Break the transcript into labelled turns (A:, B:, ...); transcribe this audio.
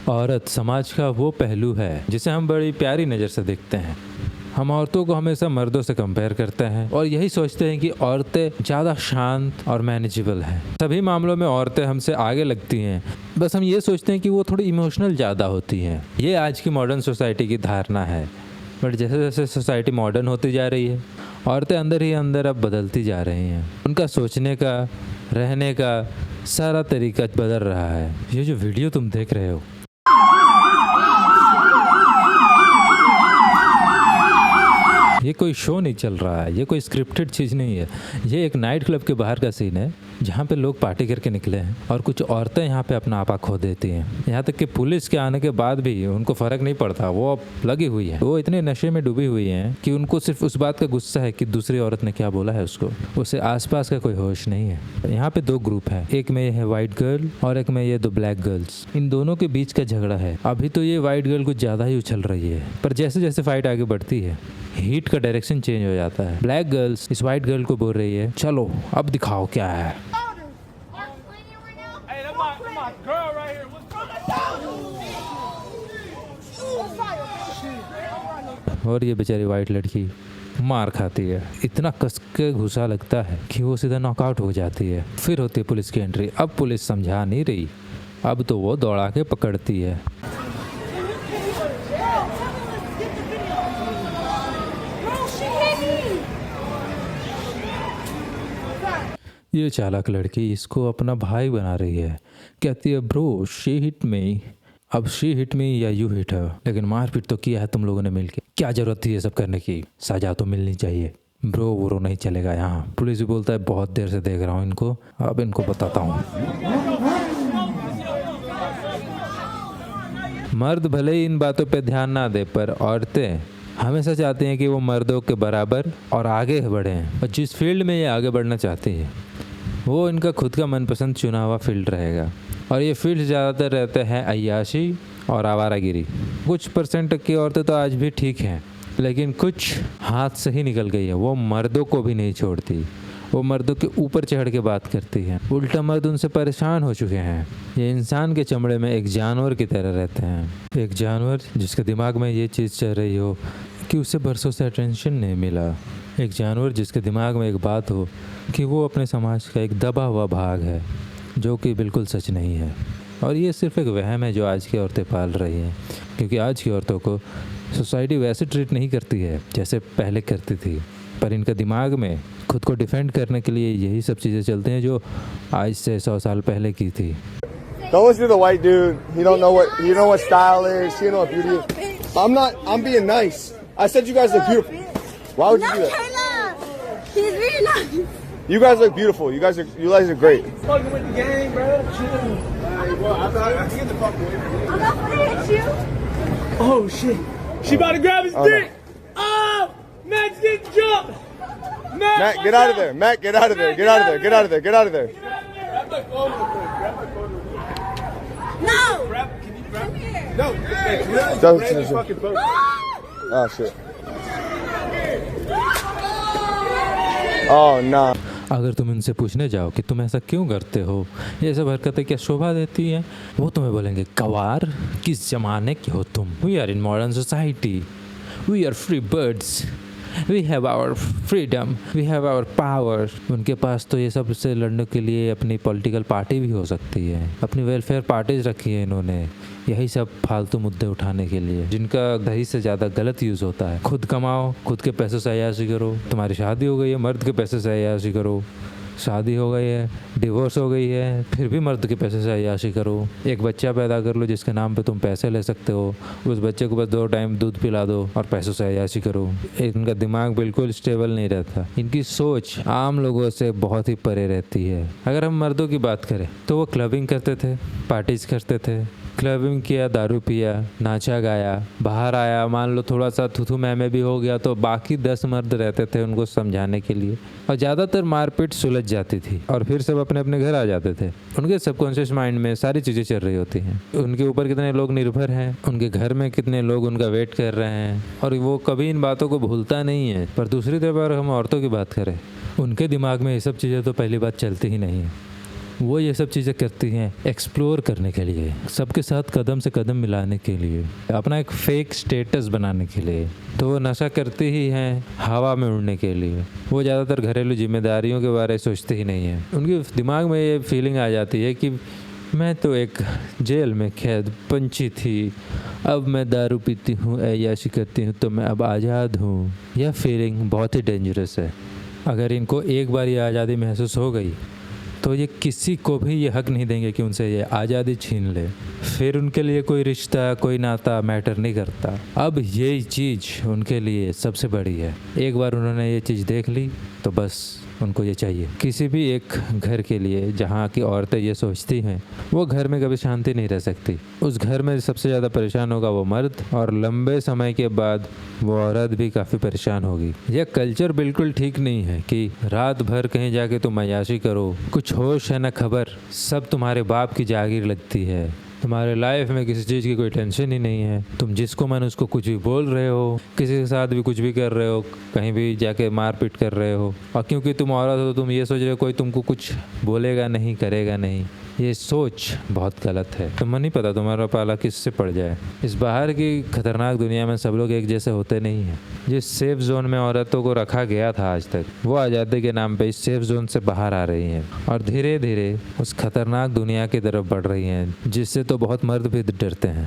A: औरत समाज का वो पहलू है जिसे हम बड़ी प्यारी नज़र से देखते हैं। हम औरतों को हमेशा मर्दों से कंपेयर करते हैं और यही सोचते हैं कि औरतें ज़्यादा शांत और मैनेजेबल हैं। सभी मामलों में औरतें हमसे आगे लगती हैं, बस हम ये सोचते हैं कि वो थोड़ी इमोशनल ज़्यादा होती हैं। ये आज की मॉडर्न सोसाइटी की धारणा है। बट जैसे जैसे सोसाइटी मॉडर्न होती जा रही है, औरतें अंदर ही अंदर अब बदलती जा रही हैं। उनका सोचने का, रहने का सारा तरीका बदल रहा है। ये जो वीडियो तुम देख रहे हो, ये कोई शो नहीं चल रहा है, ये कोई स्क्रिप्टेड चीज़ नहीं है। ये एक नाइट क्लब के बाहर का सीन है जहाँ पे लोग पार्टी करके निकले हैं और कुछ औरतें यहाँ पे अपना आपा खो देती हैं। यहाँ तक कि पुलिस के आने के बाद भी उनको फ़र्क नहीं पड़ता, वो अब लगी हुई है। वो इतने नशे में डूबी हुई हैं कि उनको सिर्फ उस बात का गुस्सा है कि दूसरी औरत ने क्या बोला है उसको। उसे आसपास का कोई होश नहीं है। यहाँ पे दो ग्रुप है, एक में ये है वाइट गर्ल और एक में ये दो ब्लैक गर्ल्स। इन दोनों के बीच का झगड़ा है। अभी तो ये वाइट गर्ल कुछ ज़्यादा ही उछल रही है, पर जैसे जैसे फाइट आगे बढ़ती है हीट का डायरेक्शन चेंज हो जाता है। ब्लैक गर्ल्स इस वाइट गर्ल को बोल रही है, चलो अब दिखाओ क्या है। और ये बेचारी वाइट लड़की मार खाती है। इतना कस के घुसा लगता है कि वो सीधा नॉकआउट हो जाती है। फिर होती है पुलिस की एंट्री। अब पुलिस समझा नहीं रही, अब तो वो दौड़ा के पकड़ती है। ये चालाक लड़की इसको अपना भाई बना रही है। कहती है, ब्रो शी हिट मी। अब शी हिट मी या यू हिट हर, लेकिन मारपीट तो किया है तुम लोगों ने मिलके। क्या जरूरत थी ये सब करने की? सजा तो मिलनी चाहिए। ब्रो वो नहीं चलेगा यहाँ। पुलिस भी बोलता है, बहुत देर से देख रहा हूँ इनको, अब इनको बताता हूँ। मर्द भले ही इन बातों पे ध्यान ना दे, पर औरतें हमेशा चाहती हैं कि वो मर्दों के बराबर और आगे बढ़ें। और जिस फील्ड में ये आगे बढ़ना चाहती है वो इनका खुद का मनपसंद चुना हुआ फील्ड रहेगा। और ये फील्ड ज़्यादातर रहते हैं अय्याशी और आवारागिरी। कुछ % की औरतें तो आज भी ठीक हैं, लेकिन कुछ हाथ से ही निकल गई है। वो मर्दों को भी नहीं छोड़ती, वो मर्दों के ऊपर चढ़ के बात करती है। उल्टा मर्द उनसे परेशान हो चुके हैं। ये इंसान के चमड़े में एक जानवर की तरह रहते हैं। एक जानवर जिसके दिमाग में ये चीज़ चल रही हो कि उसे बरसों से अटेंशन नहीं मिला। एक जानवर जिसके दिमाग में एक बात हो कि वो अपने समाज का एक दबा हुआ भाग है, जो कि बिल्कुल सच नहीं है। और ये सिर्फ एक वहम है जो आज की औरतें पाल रही हैं, क्योंकि आज की औरतों को सोसाइटी वैसे ट्रीट नहीं करती है जैसे पहले करती थी। पर इनका दिमाग में खुद को डिफेंड करने के लिए यही सब चीज़ें चलती हैं जो आज से 100 साल पहले की थी।
B: Don't listen to the white dude. He don't know what style is. He don't know what beauty is. I'm being nice. I said you guys look beautiful. Why would you do that?
C: He's really nice.
B: You guys look beautiful. You guys are great.
D: Fucking with the game, bro. Well, I can get the fuck away from you.
C: I'm not gonna hit you.
D: Oh shit. She about to grab his dick. Oh, Matt's getting jumped.
B: Matt, get out of there. Matt, get out of there. Get out of there. Get out of there. Get out of there.
D: Grab my phone real quick. Grab my phone real quick.
C: No.
D: Can you grab?
C: Come here.
D: No.
B: Don't-
D: Grab your fucking phone.
B: Oh shit. Oh no.
A: अगर तुम इनसे पूछने जाओ कि तुम ऐसा क्यों करते हो, ये सब हरकतें क्या शोभा देती हैं, वो तुम्हें बोलेंगे, गवार किस जमाने के हो तुम। We are in modern society, we are free birds, we have our freedom, we have our power. उनके पास तो ये सब से लड़ने के लिए अपनी पॉलिटिकल पार्टी भी हो सकती है, अपनी वेलफेयर पार्टीज रखी है इन्होंने, यही सब फालतू मुद्दे उठाने के लिए जिनका दही से ज़्यादा गलत यूज़ होता है। खुद कमाओ, खुद के पैसों से अय्याशी करो। तुम्हारी शादी हो गई है, मर्द के पैसे से अय्याशी करो। शादी हो गई है, डिवोर्स हो गई है, फिर भी मर्द के पैसे से अय्याशी करो। एक बच्चा पैदा कर लो जिसके नाम पे तुम पैसे ले सकते हो, उस बच्चे को बस 2 टाइम दूध पिला दो और पैसों से अय्याशी करो। इनका दिमाग बिल्कुल स्टेबल नहीं रहता। इनकी सोच आम लोगों से बहुत ही परे रहती है। अगर हम मर्दों की बात करें तो वो क्लबिंग करते थे, पार्टीज करते थे, क्लबिंग किया, दारू पिया, नाचा गाया, बाहर आया, मान लो थोड़ा सा थुथु मैमे भी हो गया तो बाकी 10 मर्द रहते थे उनको समझाने के लिए, और ज़्यादातर मारपीट सुलझ जाती थी और फिर सब अपने अपने घर आ जाते थे। उनके सबकॉन्शियस माइंड में सारी चीज़ें चल रही होती हैं, उनके ऊपर कितने लोग निर्भर हैं, उनके घर में कितने लोग उनका वेट कर रहे हैं, और वो कभी इन बातों को भूलता नहीं है। पर दूसरी तरफ अगर हम औरतों की बात करें, उनके दिमाग में ये सब चीज़ें तो पहली बात चलती ही नहीं है। वो ये सब चीज़ें करती हैं एक्सप्लोर करने के लिए, सबके साथ कदम से कदम मिलाने के लिए, अपना एक फेक स्टेटस बनाने के लिए। तो वो नशा करती ही हैं हवा में उड़ने के लिए। वो ज़्यादातर घरेलू जिम्मेदारियों के बारे में सोचते ही नहीं हैं। उनके दिमाग में ये फीलिंग आ जाती है कि मैं तो एक जेल में कैद पंछी थी, अब मैं दारू पीती हूँ, ऐयाशी करती हूँ, तो मैं अब आज़ाद हूँ। यह फीलिंग बहुत ही डेंजरस है। अगर इनको एक बार ये आज़ादी महसूस हो गई तो ये किसी को भी ये हक नहीं देंगे कि उनसे ये आज़ादी छीन ले। फिर उनके लिए कोई रिश्ता, कोई नाता मैटर नहीं करता। अब यही चीज़ उनके लिए सबसे बड़ी है। एक बार उन्होंने ये चीज़ देख ली तो बस उनको ये चाहिए। किसी भी एक घर के लिए जहाँ की औरतें ये सोचती हैं वो घर में कभी शांति नहीं रह सकती। उस घर में सबसे ज़्यादा परेशान होगा वो मर्द, और लंबे समय के बाद वो औरत भी काफ़ी परेशान होगी। यह कल्चर बिल्कुल ठीक नहीं है कि रात भर कहीं जाके तुम अय्याशी करो, कुछ होश है न खबर, सब तुम्हारे बाप की जागीर लगती है, तुम्हारे लाइफ में किसी चीज़ की कोई टेंशन ही नहीं है, तुम जिसको मन उसको कुछ भी बोल रहे हो, किसी के साथ भी कुछ भी कर रहे हो, कहीं भी जाके मारपीट कर रहे हो, और क्योंकि तुम औरत हो तुम ये सोच रहे हो कोई तुमको कुछ बोलेगा नहीं, करेगा नहीं। ये सोच बहुत गलत है। तुम्हें नहीं पता तुम्हारा पाला किससे पड़ जाए। इस बाहर की खतरनाक दुनिया में सब लोग एक जैसे होते नहीं हैं। जिस सेफ जोन में औरतों को रखा गया था आज तक, वो आज़ादी के नाम पे इस सेफ जोन से बाहर आ रही हैं और धीरे धीरे उस खतरनाक दुनिया की तरफ बढ़ रही हैं, जिससे तो बहुत मर्द भी डरते हैं।